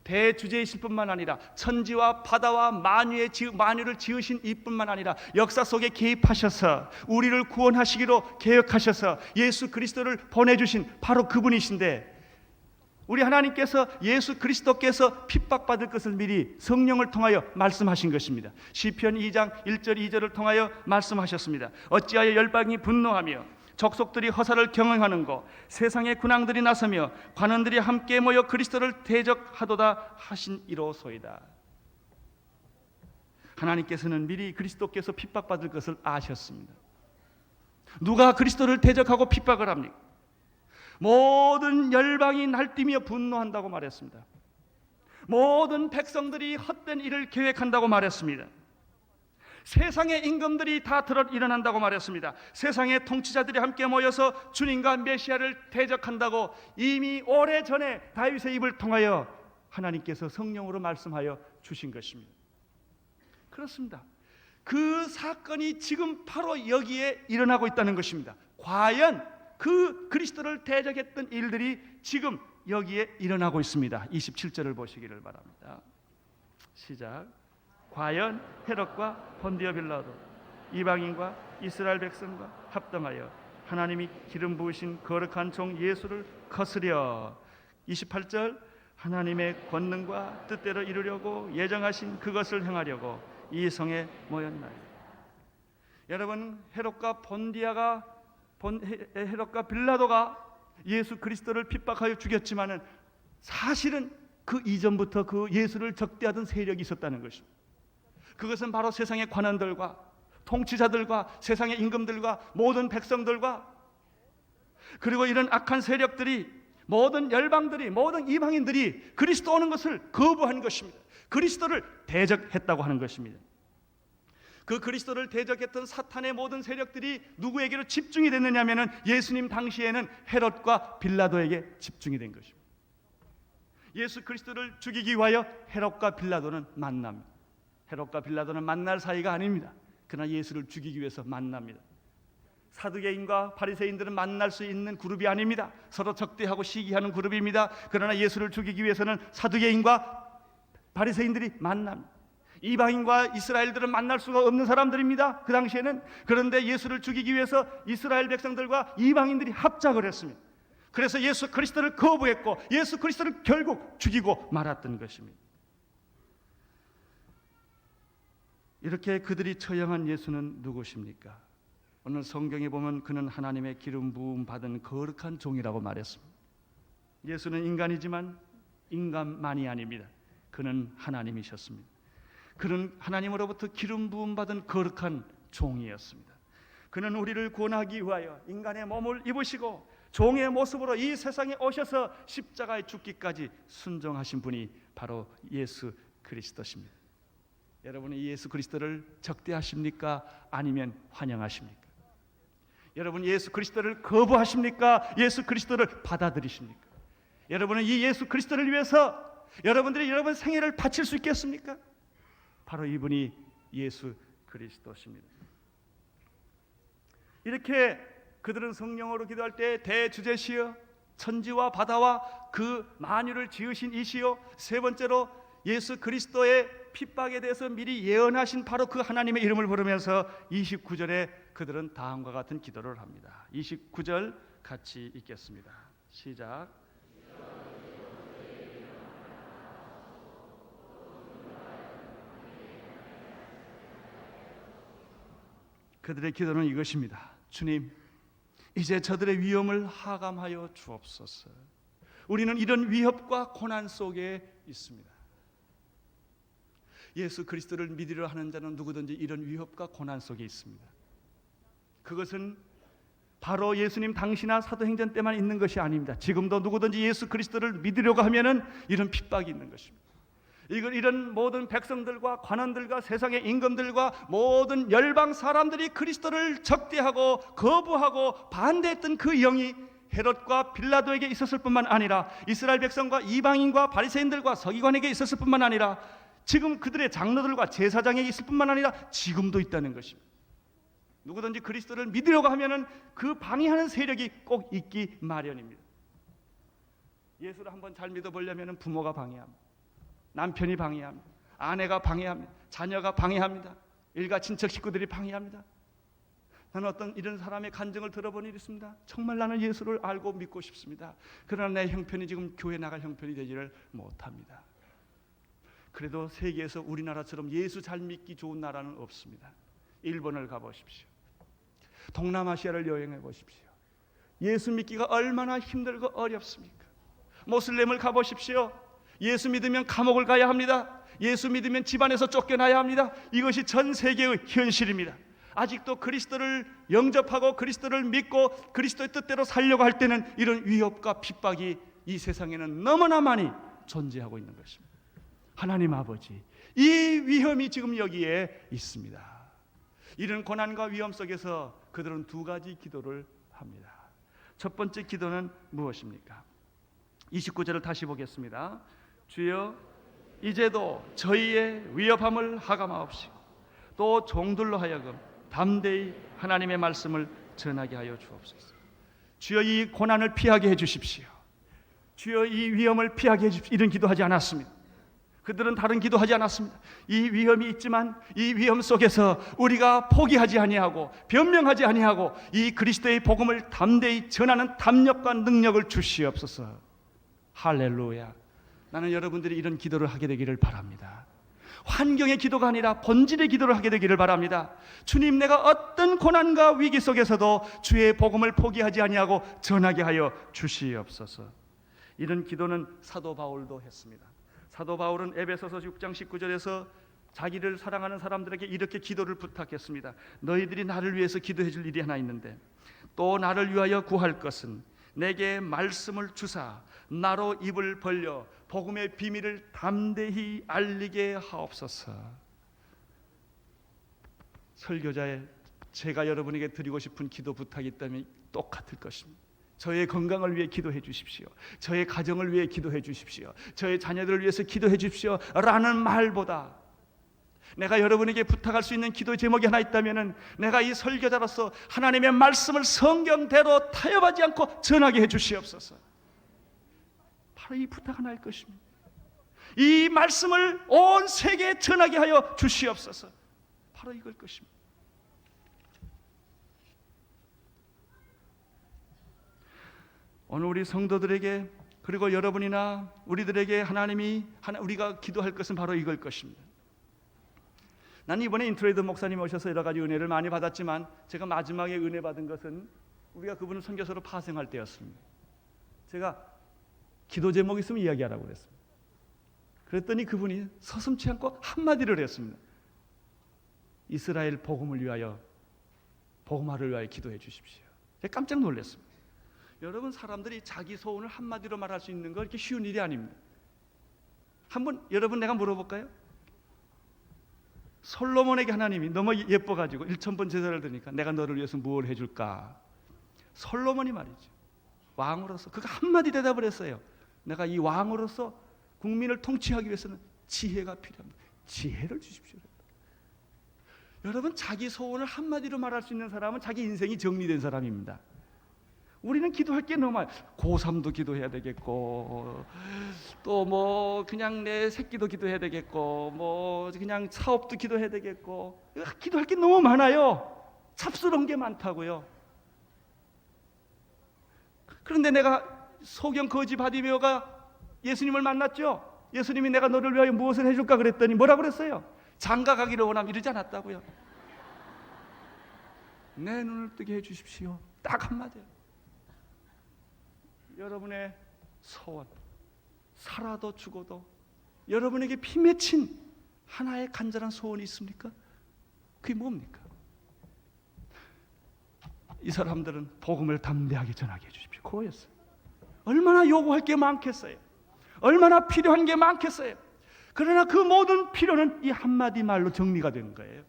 대주제이실 뿐만 아니라 천지와 바다와 만유를 지으신 이뿐만 아니라 역사 속에 개입하셔서 우리를 구원하시기로 계획하셔서 예수 그리스도를 보내주신 바로 그분이신데, 우리 하나님께서 예수 그리스도께서 핍박받을 것을 미리 성령을 통하여 말씀하신 것입니다. 시편 2장 1절 2절을 통하여 말씀하셨습니다. 어찌하여 열방이 분노하며 족속들이 허사를 경영하는 것, 세상의 군왕들이 나서며 관원들이 함께 모여 그리스도를 대적하도다 하신 이로소이다. 하나님께서는 미리 그리스도께서 핍박받을 것을 아셨습니다. 누가 그리스도를 대적하고 핍박을 합니까? 모든 열방이 날뛰며 분노한다고 말했습니다. 모든 백성들이 헛된 일을 계획한다고 말했습니다. 세상의 임금들이 다 들어 일어난다고 말했습니다. 세상의 통치자들이 함께 모여서 주님과 메시아를 대적한다고 이미 오래전에 다윗의 입을 통하여 하나님께서 성령으로 말씀하여 주신 것입니다. 그렇습니다. 그 사건이 지금 바로 여기에 일어나고 있다는 것입니다. 과연 그 그리스도를 대적했던 일들이 지금 여기에 일어나고 있습니다. 27절을 보시기를 바랍니다. 시작. 과연 헤롯과 본디오 빌라도 이방인과 이스라엘 백성과 합당하여 하나님이 기름 부으신 거룩한 종 예수를 거스려 28절 하나님의 권능과 뜻대로 이루려고 예정하신 그것을 행하려고 이 성에 모였나요? 여러분, 헤롯과 빌라도가 예수 그리스도를 핍박하여 죽였지만은 사실은 그 이전부터 그 예수를 적대하던 세력이 있었다는 것입니다. 그것은 바로 세상의 관원들과 통치자들과 세상의 임금들과 모든 백성들과 그리고 이런 악한 세력들이 모든 열방들이 모든 이방인들이 그리스도 오는 것을 거부한 것입니다. 그리스도를 대적했다고 하는 것입니다. 그 그리스도를 대적했던 사탄의 모든 세력들이 누구에게로 집중이 됐느냐 하면은 예수님 당시에는 헤롯과 빌라도에게 집중이 된 것입니다. 예수 그리스도를 죽이기 위하여 헤롯과 빌라도는 만납니다. 헤롯과 빌라도는 만날 사이가 아닙니다. 그러나 예수를 죽이기 위해서 만납니다. 사두개인과 바리새인들은 만날 수 있는 그룹이 아닙니다. 서로 적대하고 시기하는 그룹입니다. 그러나 예수를 죽이기 위해서는 사두개인과 바리새인들이 만납니다. 이방인과 이스라엘들은 만날 수가 없는 사람들입니다. 그 당시에는. 그런데 예수를 죽이기 위해서 이스라엘 백성들과 이방인들이 합작을 했습니다. 그래서 예수 그리스도를 거부했고 예수 그리스도를 결국 죽이고 말았던 것입니다. 이렇게 그들이 처형한 예수는 누구십니까? 오늘 성경에 보면 그는 하나님의 기름 부음 받은 거룩한 종이라고 말했습니다. 예수는 인간이지만 인간만이 아닙니다. 그는 하나님이셨습니다. 그는 하나님으로부터 기름 부음 받은 거룩한 종이었습니다. 그는 우리를 구원하기 위하여 인간의 몸을 입으시고 종의 모습으로 이 세상에 오셔서 십자가에 죽기까지 순종하신 분이 바로 예수 그리스도십니다. 여러분은 이 예수 그리스도를 적대하십니까? 아니면 환영하십니까? 여러분 예수 그리스도를 거부하십니까? 예수 그리스도를 받아들이십니까? 여러분은 이 예수 그리스도를 위해서 여러분들이 여러분 생애를 바칠 수 있겠습니까? 바로 이분이 예수 그리스도십니다. 이렇게 그들은 성령으로 기도할 때 대주제시여 천지와 바다와 그 만유를 지으신 이시여 세 번째로 예수 그리스도의 핍박에 대해서 미리 예언하신 바로 그 하나님의 이름을 부르면서 29절에 그들은 다음과 같은 기도를 합니다. 29절 같이 읽겠습니다. 시작. 그들의 기도는 이것입니다. 주님, 이제 저들의 위험을 하감하여 주옵소서. 우리는 이런 위협과 고난 속에 있습니다. 예수 그리스도를 믿으려 하는 자는 누구든지 이런 위협과 고난 속에 있습니다. 그것은 바로 예수님 당시나 사도행전 때만 있는 것이 아닙니다. 지금도 누구든지 예수 그리스도를 믿으려고 하면은 이런 핍박이 있는 것입니다. 이런 모든 백성들과 관원들과 세상의 임금들과 모든 열방 사람들이 그리스도를 적대하고 거부하고 반대했던 그 영이 헤롯과 빌라도에게 있었을 뿐만 아니라 이스라엘 백성과 이방인과 바리새인들과 서기관에게 있었을 뿐만 아니라 지금 그들의 장로들과 제사장에게 있을 뿐만 아니라 지금도 있다는 것입니다. 누구든지 그리스도를 믿으려고 하면은 그 방해하는 세력이 꼭 있기 마련입니다. 예수를 한번 잘 믿어보려면 부모가 방해합니다. 남편이 방해합니다. 아내가 방해합니다. 자녀가 방해합니다. 일가 친척 식구들이 방해합니다. 나는 어떤 이런 사람의 간증을 들어본 일이 있습니다. 정말 나는 예수를 알고 믿고 싶습니다. 그러나 내 형편이 지금 교회 나갈 형편이 되지를 못합니다. 그래도 세계에서 우리나라처럼 예수 잘 믿기 좋은 나라는 없습니다. 일본을 가보십시오. 동남아시아를 여행해 보십시오. 예수 믿기가 얼마나 힘들고 어렵습니까? 모슬렘을 가보십시오. 예수 믿으면 감옥을 가야 합니다. 예수 믿으면 집안에서 쫓겨나야 합니다. 이것이 전 세계의 현실입니다. 아직도 그리스도를 영접하고 그리스도를 믿고 그리스도의 뜻대로 살려고 할 때는 이런 위협과 핍박이 이 세상에는 너무나 많이 존재하고 있는 것입니다. 하나님 아버지, 이 위험이 지금 여기에 있습니다. 이런 고난과 위험 속에서 그들은 두 가지 기도를 합니다. 첫 번째 기도는 무엇입니까? 29절을 다시 보겠습니다. 주여, 이제도 저희의 위협함을 하감하옵시고 또 종들로 하여금 담대히 하나님의 말씀을 전하게 하여 주옵소서. 주여, 이 고난을 피하게 해주십시오. 주여, 이 위험을 피하게 해주십시오. 이런 기도하지 않았습니다. 그들은 다른 기도하지 않았습니다. 이 위험이 있지만 이 위험 속에서 우리가 포기하지 아니하고 변명하지 아니하고 이 그리스도의 복음을 담대히 전하는 담력과 능력을 주시옵소서. 할렐루야. 나는 여러분들이 이런 기도를 하게 되기를 바랍니다. 환경의 기도가 아니라 본질의 기도를 하게 되기를 바랍니다. 주님, 내가 어떤 고난과 위기 속에서도 주의 복음을 포기하지 아니하고 전하게 하여 주시옵소서. 이런 기도는 사도 바울도 했습니다. 사도 바울은 에베소서 6장 19절에서 자기를 사랑하는 사람들에게 이렇게 기도를 부탁했습니다. 너희들이 나를 위해서 기도해 줄 일이 하나 있는데 또 나를 위하여 구할 것은 내게 말씀을 주사 나로 입을 벌려 복음의 비밀을 담대히 알리게 하옵소서. 설교자의 제가 여러분에게 드리고 싶은 기도 부탁이 있다면 똑같을 것입니다. 저의 건강을 위해 기도해 주십시오. 저의 가정을 위해 기도해 주십시오. 저의 자녀들을 위해서 기도해 주십시오 라는 말보다 내가 여러분에게 부탁할 수 있는 기도 제목이 하나 있다면 내가 이 설교자로서 하나님의 말씀을 성경대로 타협하지 않고 전하게 해 주시옵소서. 바로 이 부탁 하나일 것입니다. 이 말씀을 온 세계에 전하게 하여 주시옵소서. 바로 이걸 것입니다. 오늘 우리 성도들에게 그리고 여러분이나 우리들에게 우리가 기도할 것은 바로 이걸 것입니다. 나는 이번에 인트레이드 목사님 오셔서 여러 가지 은혜를 많이 받았지만 제가 마지막에 은혜 받은 것은 우리가 그분을 선교사로 파송할 때였습니다. 제가 기도 제목 있으면 이야기하라고 그랬습니다. 그랬더니 그분이 서슴지 않고 한마디를 했습니다. 이스라엘 복음을 위하여, 복음화를 위하여 기도해 주십시오. 제가 깜짝 놀랐습니다. 여러분, 사람들이 자기 소원을 한마디로 말할 수 있는 건 이렇게 쉬운 일이 아닙니다. 한번 여러분 내가 물어볼까요? 솔로몬에게 하나님이 너무 예뻐가지고 1000번 제사를 드리니까 내가 너를 위해서 무엇을 해줄까? 솔로몬이 말이죠, 왕으로서 그가 한마디 대답을 했어요. 내가 이 왕으로서 국민을 통치하기 위해서는 지혜가 필요합니다. 지혜를 주십시오. 여러분, 자기 소원을 한마디로 말할 수 있는 사람은 자기 인생이 정리된 사람입니다. 우리는 기도할 게 너무 많아요. 고3도 기도해야 되겠고, 또 뭐 그냥 내 새끼도 기도해야 되겠고, 뭐 그냥 사업도 기도해야 되겠고, 기도할 게 너무 많아요. 찹스러운 게 많다고요. 그런데 내가 소경 거지 바디메오가 예수님을 만났죠. 예수님이 내가 너를 위하여 무엇을 해줄까 그랬더니 뭐라고 그랬어요? 장가 가기를 원하면 이러지 않았다고요. 내 눈을 뜨게 해주십시오. 딱 한마디예요. 여러분의 소원, 살아도 죽어도 여러분에게 피 맺힌 하나의 간절한 소원이 있습니까? 그게 뭡니까? 이 사람들은 복음을 담대하게 전하게 해주십시오. 그거였어요. 얼마나 요구할 게 많겠어요. 얼마나 필요한 게 많겠어요. 그러나 그 모든 필요는 이 한마디 말로 정리가 되는 거예요.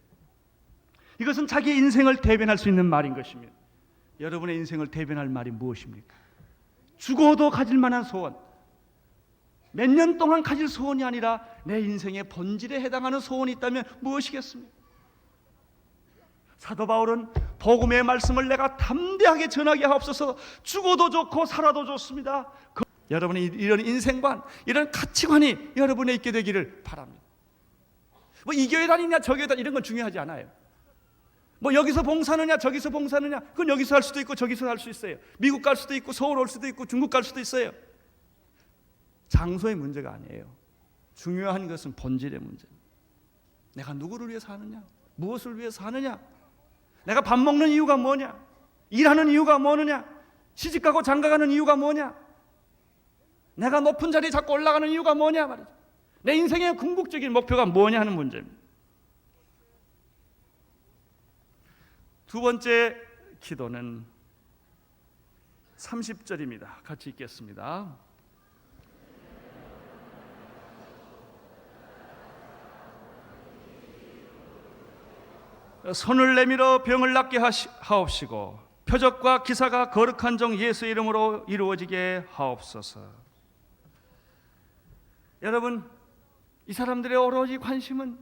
이것은 자기 인생을 대변할 수 있는 말인 것입니다. 여러분의 인생을 대변할 말이 무엇입니까? 죽어도 가질 만한 소원, 몇 년 동안 가질 소원이 아니라 내 인생의 본질에 해당하는 소원이 있다면 무엇이겠습니까? 사도 바울은 복음의 말씀을 내가 담대하게 전하게 하옵소서. 죽어도 좋고 살아도 좋습니다. 여러분이 이런 인생관, 이런 가치관이 여러분에 있게 되기를 바랍니다. 뭐 이 교회 다니냐 저 교회 다니냐 이런 건 중요하지 않아요. 뭐 여기서 봉사하느냐 저기서 봉사하느냐, 그건 여기서 할 수도 있고 저기서 할 수 있어요. 미국 갈 수도 있고 서울 올 수도 있고 중국 갈 수도 있어요. 장소의 문제가 아니에요. 중요한 것은 본질의 문제입니다. 내가 누구를 위해서 하느냐, 무엇을 위해서 하느냐, 내가 밥 먹는 이유가 뭐냐, 일하는 이유가 뭐느냐, 시집가고 장가가는 이유가 뭐냐, 내가 높은 자리에 자꾸 올라가는 이유가 뭐냐 말이죠. 내 인생의 궁극적인 목표가 뭐냐 하는 문제입니다. 두 번째 기도는 30절입니다. 같이 읽겠습니다. 손을 내밀어 병을 낫게 하옵시고 표적과 기사가 거룩한 종 예수 이름으로 이루어지게 하옵소서. 여러분, 이 사람들의 오로지 관심은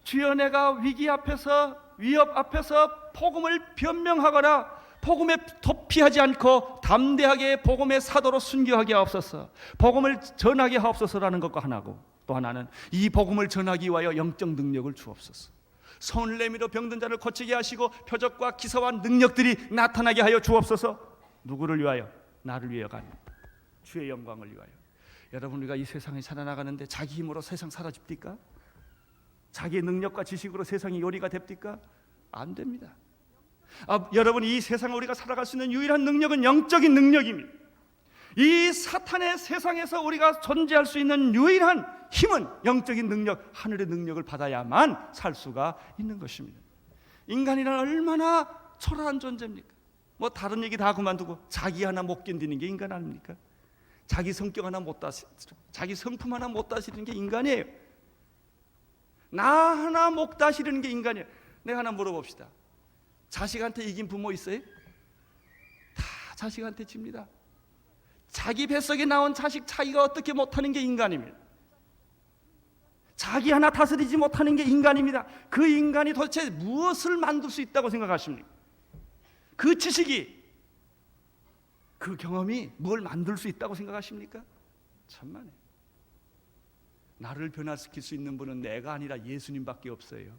주여 내가 위기 앞에서, 위협 앞에서 복음을 변명하거나 복음에 도피하지 않고 담대하게 복음의 사도로 순교하게 하옵소서, 복음을 전하게 하옵소서라는 것과 하나고, 또 하나는 이 복음을 전하기 위하여 영적 능력을 주옵소서. 손을 내밀어 병든 자를 고치게 하시고 표적과 기사와 능력들이 나타나게 하여 주옵소서. 누구를 위하여? 나를 위하여가 아닙니다. 주의 영광을 위하여. 여러분, 우리가 이 세상에 살아나가는데 자기 힘으로 세상 사라집니까? 자기의 능력과 지식으로 세상이 요리가 됩니까? 안 됩니다. 여러분, 이 세상에 우리가 살아갈 수 있는 유일한 능력은 영적인 능력입니다. 이 사탄의 세상에서 우리가 존재할 수 있는 유일한 힘은 영적인 능력, 하늘의 능력을 받아야만 살 수가 있는 것입니다. 인간이란 얼마나 초라한 존재입니까? 뭐 다른 얘기 다 그만두고 자기 하나 못 견디는 게 인간 아닙니까? 자기 성격 하나 못 다스리는, 자기 성품 하나 못 다스리는 게 인간이에요. 나 하나 못 다스리는 게 인간이에요. 내가 하나 물어봅시다. 자식한테 이긴 부모 있어요? 다 자식한테 집니다. 자기 뱃속에 나온 자식 차이가 어떻게 못하는 게 인간입니다. 자기 하나 다스리지 못하는 게 인간입니다. 그 인간이 도대체 무엇을 만들 수 있다고 생각하십니까? 그 지식이, 그 경험이 뭘 만들 수 있다고 생각하십니까? 천만에. 나를 변화시킬 수 있는 분은 내가 아니라 예수님밖에 없어요.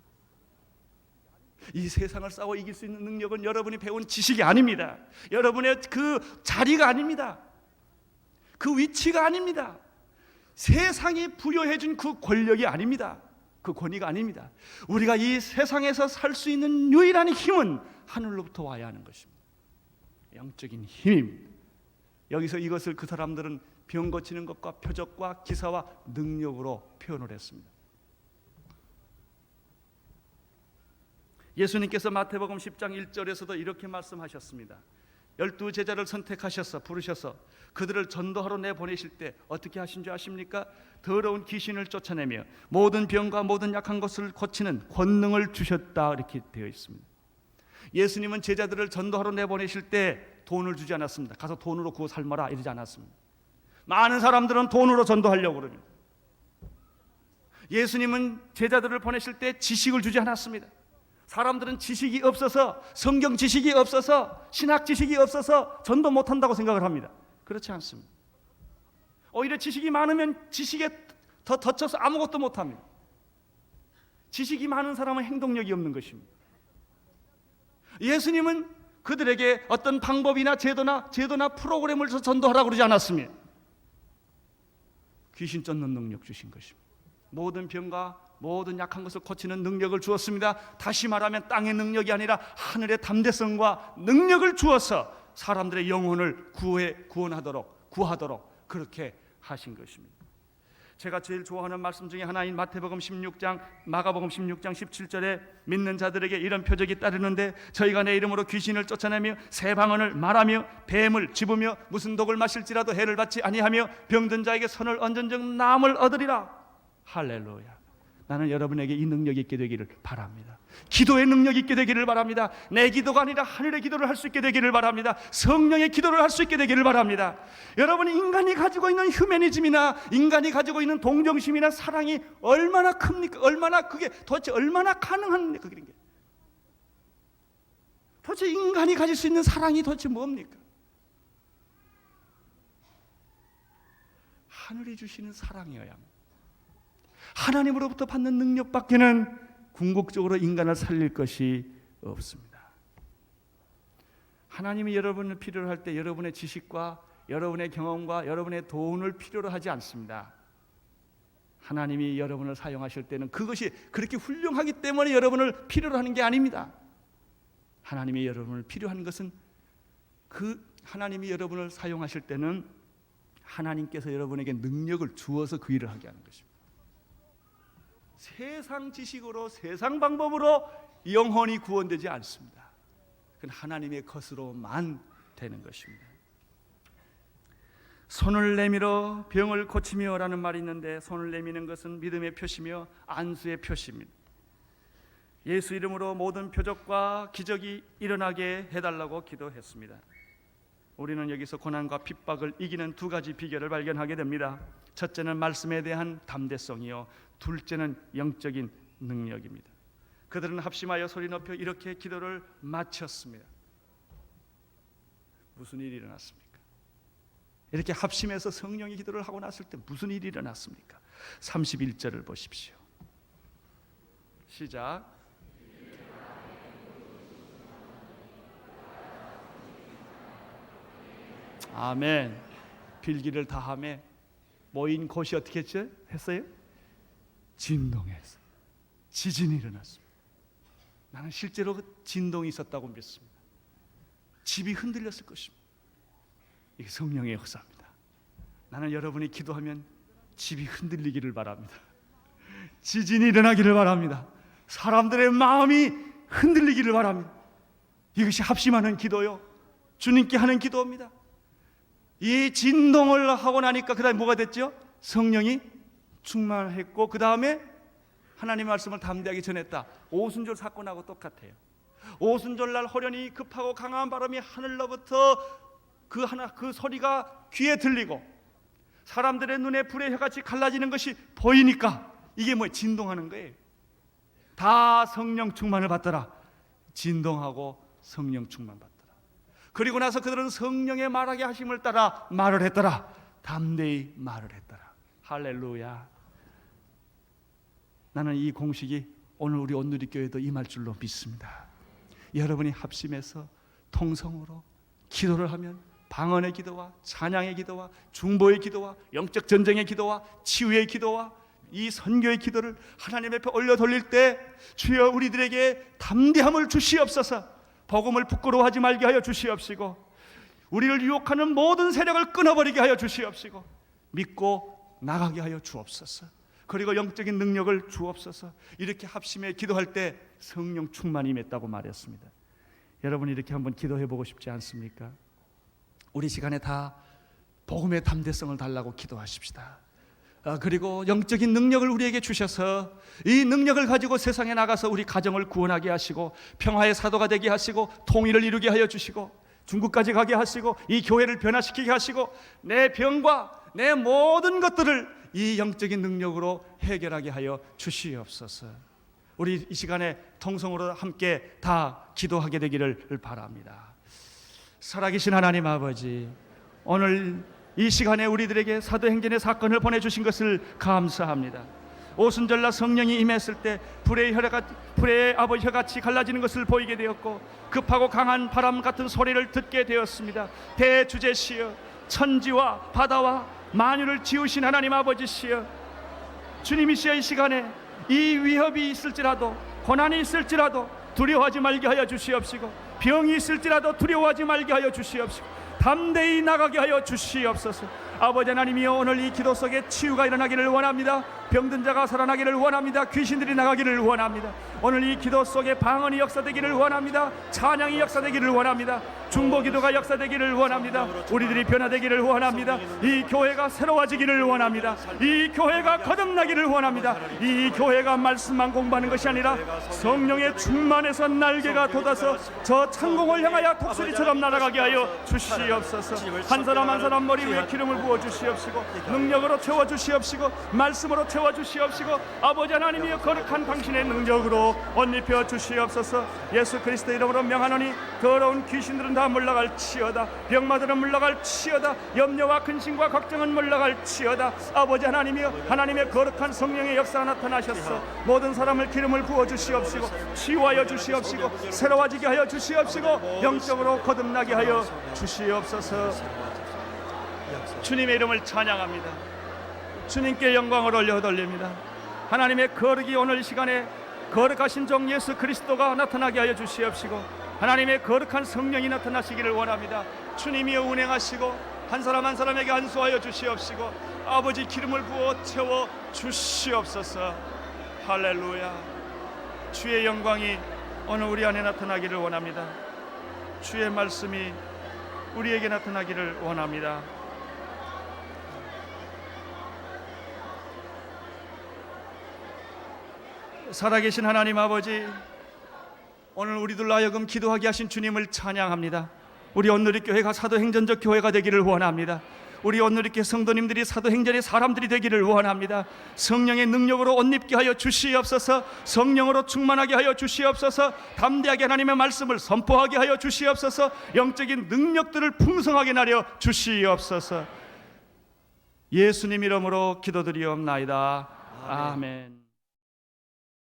이 세상을 싸워 이길 수 있는 능력은 여러분이 배운 지식이 아닙니다. 여러분의 그 자리가 아닙니다. 그 위치가 아닙니다. 세상이 부여해 준 그 권력이 아닙니다. 그 권위가 아닙니다. 우리가 이 세상에서 살 수 있는 유일한 힘은 하늘로부터 와야 하는 것입니다. 영적인 힘입니다. 여기서 이것을 그 사람들은 병 고치는 것과 표적과 기사와 능력으로 표현을 했습니다. 예수님께서 마태복음 10장 1절에서도 이렇게 말씀하셨습니다. 12 제자를 선택하셔서 부르셔서 그들을 전도하러 내보내실 때 어떻게 하신 줄 아십니까? 더러운 귀신을 쫓아내며 모든 병과 모든 약한 것을 고치는 권능을 주셨다, 이렇게 되어 있습니다. 예수님은 제자들을 전도하러 내보내실 때 돈을 주지 않았습니다. 가서 돈으로 구워 삶아라 이러지 않았습니다. 많은 사람들은 돈으로 전도하려고 그럽니다. 예수님은 제자들을 보내실 때 지식을 주지 않았습니다. 사람들은 지식이 없어서, 성경 지식이 없어서, 신학 지식이 없어서 전도 못한다고 생각을 합니다. 그렇지 않습니다. 오히려 지식이 많으면 지식에 더 덧쳐서 아무것도 못합니다. 지식이 많은 사람은 행동력이 없는 것입니다. 예수님은 그들에게 어떤 방법이나 제도나 프로그램을 줘서 전도하라고 그러지 않았습니다. 귀신 쫓는 능력 주신 것입니다. 모든 병과 모든 약한 것을 고치는 능력을 주었습니다. 다시 말하면 땅의 능력이 아니라 하늘의 담대성과 능력을 주어서 사람들의 영혼을 구하도록 그렇게 하신 것입니다. 제가 제일 좋아하는 말씀 중에 하나인 마태복음 16장, 마가복음 16장 17절에 믿는 자들에게 이런 표적이 따르는데 저희가 내 이름으로 귀신을 쫓아내며 새 방언을 말하며 뱀을 집으며 무슨 독을 마실지라도 해를 받지 아니하며 병든 자에게 손을 얹은 적 나음을 얻으리라. 할렐루야. 나는 여러분에게 이 능력이 있게 되기를 바랍니다. 기도의 능력이 있게 되기를 바랍니다. 내 기도가 아니라 하늘의 기도를 할 수 있게 되기를 바랍니다. 성령의 기도를 할 수 있게 되기를 바랍니다. 여러분이 인간이 가지고 있는 휴머니즘이나 인간이 가지고 있는 동정심이나 사랑이 얼마나 큽니까? 얼마나 그게 도대체 얼마나 가능합니까? 그런 게 도대체 인간이 가질 수 있는 사랑이 도대체 뭡니까? 하늘이 주시는 사랑이어야 합니다. 하나님으로부터 받는 능력밖에는 궁극적으로 인간을 살릴 것이 없습니다. 하나님이 여러분을 필요로 할 때 여러분의 지식과 여러분의 경험과 여러분의 돈을 필요로 하지 않습니다. 하나님이 여러분을 사용하실 때는 그것이 그렇게 훌륭하기 때문에 여러분을 필요로 하는 게 아닙니다. 하나님이 여러분을 필요한 것은 하나님이 여러분을 사용하실 때는 하나님께서 여러분에게 능력을 주어서 그 일을 하게 하는 것입니다. 세상 지식으로 세상 방법으로 영혼이 구원되지 않습니다. 그건 하나님의 것으로만 되는 것입니다. 손을 내밀어 병을 고치며 라는 말이 있는데, 손을 내미는 것은 믿음의 표시며 안수의 표시입니다. 예수 이름으로 모든 표적과 기적이 일어나게 해달라고 기도했습니다. 우리는 여기서 고난과 핍박을 이기는 두 가지 비결을 발견하게 됩니다. 첫째는 말씀에 대한 담대성이요, 둘째는 영적인 능력입니다. 그들은 합심하여 소리 높여 이렇게 기도를 마쳤습니다. 무슨 일이 일어났습니까? 이렇게 합심해서 성령의 기도를 하고 났을 때 무슨 일이 일어났습니까? 31절을 보십시오. 시작. 아멘. 필기를 다하며 모인 곳이 어떻게 했어요? 진동해서 지진이 일어났습니다. 나는 실제로 진동이 있었다고 믿습니다. 집이 흔들렸을 것입니다. 이게 성령의 역사입니다. 나는 여러분이 기도하면 집이 흔들리기를 바랍니다. 지진이 일어나기를 바랍니다. 사람들의 마음이 흔들리기를 바랍니다. 이것이 합심하는 기도요, 주님께 하는 기도입니다. 이 진동을 하고 나니까 그 다음에 뭐가 됐죠? 성령이 충만했고 그 다음에 하나님의 말씀을 담대하게 전했다. 오순절 사건하고 똑같아요. 오순절날 호련히 급하고 강한 바람이 하늘로부터 그 소리가 귀에 들리고 사람들의 눈에 불의 혀같이 갈라지는 것이 보이니까 이게 뭐예요? 진동하는 거예요. 다 성령 충만을 받더라. 진동하고 성령 충만 받더라. 그리고 나서 그들은 성령의 말하게 하심을 따라 말을 했더라. 담대히 말을 했더라. 할렐루야. 나는 이 공식이 오늘 우리 온누리교회도 임할 줄로 믿습니다. 여러분이 합심해서 통성으로 기도를 하면 방언의 기도와 찬양의 기도와 중보의 기도와 영적 전쟁의 기도와 치유의 기도와 이 선교의 기도를 하나님 앞에 올려 돌릴 때 주여 우리들에게 담대함을 주시옵소서. 복음을 부끄러워하지 말게 하여 주시옵시고 우리를 유혹하는 모든 세력을 끊어버리게 하여 주시옵시고 믿고 나가게 하여 주옵소서. 그리고 영적인 능력을 주옵소서. 이렇게 합심해 기도할 때 성령 충만이 임했다고 말했습니다. 여러분 이렇게 한번 기도해 보고 싶지 않습니까? 우리 시간에 다 복음의 담대성을 달라고 기도하십시다. 그리고 영적인 능력을 우리에게 주셔서 이 능력을 가지고 세상에 나가서 우리 가정을 구원하게 하시고 평화의 사도가 되게 하시고 통일을 이루게 하여 주시고 중국까지 가게 하시고 이 교회를 변화시키게 하시고 내 병과 내 모든 것들을 이 영적인 능력으로 해결하게 하여 주시옵소서. 우리 이 시간에 통성으로 함께 다 기도하게 되기를 바랍니다. 살아계신 하나님 아버지, 오늘 이 시간에 우리들에게 사도행전의 사건을 보내주신 것을 감사합니다. 오순절날 성령이 임했을 때 불의 혀같이 갈라지는 것을 보이게 되었고 급하고 강한 바람 같은 소리를 듣게 되었습니다. 대주제시여, 천지와 바다와 만유를 지으신 하나님 아버지시여, 주님이시여, 이 시간에 이 위협이 있을지라도 고난이 있을지라도 두려워하지 말게 하여 주시옵시고 병이 있을지라도 두려워하지 말게 하여 주시옵시고 담대히 나가게 하여 주시옵소서. 아버지 하나님이여, 오늘 이 기도 속에 치유가 일어나기를 원합니다. 병든 자가 살아나기를 원합니다. 귀신들이 나가기를 원합니다. 오늘 이 기도 속에 방언이 역사되기를 원합니다. 찬양이 역사되기를 원합니다. 중보기도가 역사되기를 원합니다. 우리들이 변화되기를 원합니다. 이 교회가 새로워지기를 원합니다. 이 교회가 거듭나기를 원합니다. 이 교회가 말씀만 공부하는 것이 아니라 성령의 충만에서 날개가 돋아서 저 창공을 향하여 독수리처럼 날아가게 하여 주시옵소서. 한 사람 한 사람 머리 위에 기름을 부어 부어주시옵시고 능력으로 채워주시옵시고 말씀으로 채워주시옵시고 아버지 하나님이여 거룩한 당신의 능력으로 옷 입혀 주시옵소서. 예수 그리스도 이름으로 명하노니 더러운 귀신들은 다 물러갈지어다. 병마들은 물러갈지어다. 염려와 근심과 걱정은 물러갈지어다. 아버지 하나님이여 하나님의 거룩한 성령의 역사가 나타나셨어. 모든 사람을 기름을 부어 주시옵시고 치유하여 주시옵시고 새로워지게 하여 주시옵시고 영적으로 거듭나게 하여 주시옵소서. 주님의 이름을 찬양합니다. 주님께 영광을 올려드립니다. 하나님의 거룩이 오늘 이 시간에 거룩하신 종 예수 그리스도가 나타나게 하여 주시옵시고 하나님의 거룩한 성령이 나타나시기를 원합니다. 주님이여 운행하시고 한 사람 한 사람에게 안수하여 주시옵시고 아버지 기름을 부어 채워 주시옵소서. 할렐루야. 주의 영광이 오늘 우리 안에 나타나기를 원합니다. 주의 말씀이 우리에게 나타나기를 원합니다. 살아계신 하나님 아버지, 오늘 우리들로 하여금 기도하게 하신 주님을 찬양합니다. 우리 온누리교회가 사도행전적 교회가 되기를 원합니다. 우리 온누리교회 성도님들이 사도행전의 사람들이 되기를 원합니다. 성령의 능력으로 옷 입게 하여 주시옵소서. 성령으로 충만하게 하여 주시옵소서. 담대하게 하나님의 말씀을 선포하게 하여 주시옵소서. 영적인 능력들을 풍성하게 나려 주시옵소서. 예수님 이름으로 기도드리옵나이다. 아멘.